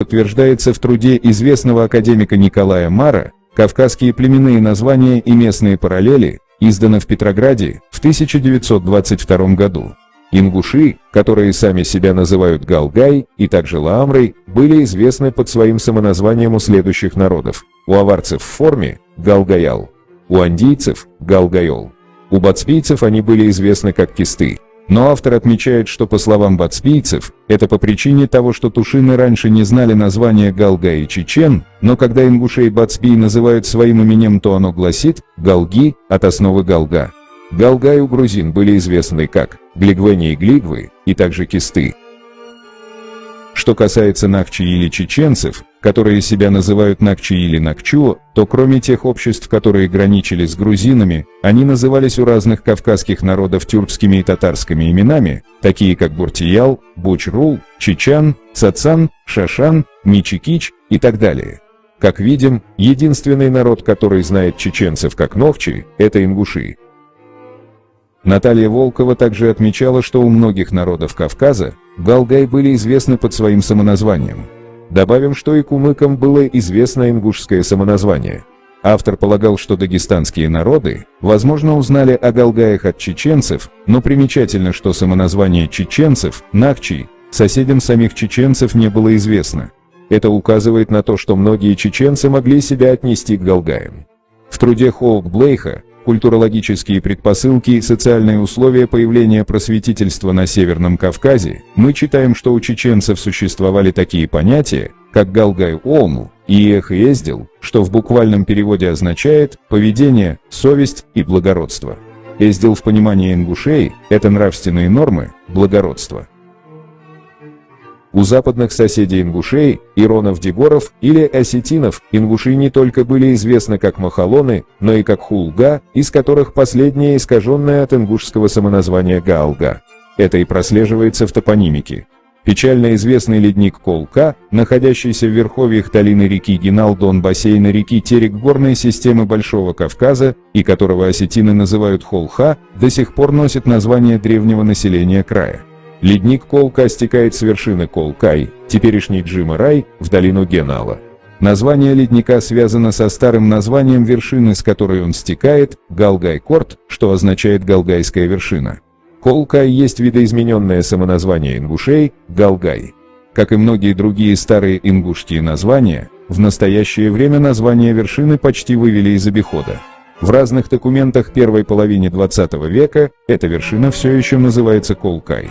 подтверждается в труде известного академика Николая Мара «Кавказские племенные названия и местные параллели», издано в Петрограде в 1922 году. Ингуши, которые сами себя называют Галгай и также Лаамрой, были известны под своим самоназванием у следующих народов: у аварцев в форме – Галгаял, у андийцев – Галгайол, у бацпийцев они были известны как Кисты. Но автор отмечает, что по словам бацпийцев, это по причине того, что тушины раньше не знали названия Галгай и Чечен, но когда ингушей Бацпий называют своим именем, то оно гласит «Галги» от основы Галга. Галгай у грузин были известны как Глигвени и Глигвы, и также Кисты. Что касается накчи или чеченцев, которые себя называют накчи или накчуо, то кроме тех обществ, которые граничили с грузинами, они назывались у разных кавказских народов тюркскими и татарскими именами, такие как Буртиял, Бучрул, Чечан, Цацан, Шашан, Мичикич и так далее. Как видим, единственный народ, который знает чеченцев как новчи, это ингуши. Наталья Волкова также отмечала, что у многих народов Кавказа Галгай были известны под своим самоназванием. Добавим, что и кумыкам было известно ингушское самоназвание. Автор полагал, что дагестанские народы, возможно, узнали о галгаях от чеченцев, но примечательно, что самоназвание чеченцев, накчи, соседям самих чеченцев не было известно. Это указывает на то, что многие чеченцы могли себя отнести к галгаям. В труде Хоук-Блейха «Культурологические предпосылки и социальные условия появления просветительства на Северном Кавказе» мы читаем, что у чеченцев существовали такие понятия, как Галгай-Олму и Эх-Ездил, что в буквальном переводе означает «поведение», «совесть» и «благородство». Ездил в понимании ингушей – это нравственные нормы, благородство. У западных соседей ингушей, иронов-дегоров или осетинов, ингуши не только были известны как махалоны, но и как хулга, из которых последнее искаженное от ингушского самоназвания Гаалга. Это и прослеживается в топонимике. Печально известный ледник Колка, находящийся в верховьях долины реки Гиналдон бассейна реки Терек горной системы Большого Кавказа, и которого осетины называют Холха, до сих пор носит название древнего населения края. Ледник Колка стекает с вершины Колкай, теперешний Джима-Рай, в долину Генала. Название ледника связано со старым названием вершины, с которой он стекает, Галгай-Корт, что означает «Галгайская вершина». Колкай есть видоизмененное самоназвание ингушей, Галгай. Как и многие другие старые ингушские названия, в настоящее время название вершины почти вывели из обихода. В разных документах первой половины 20 века эта вершина все еще называется Колкай.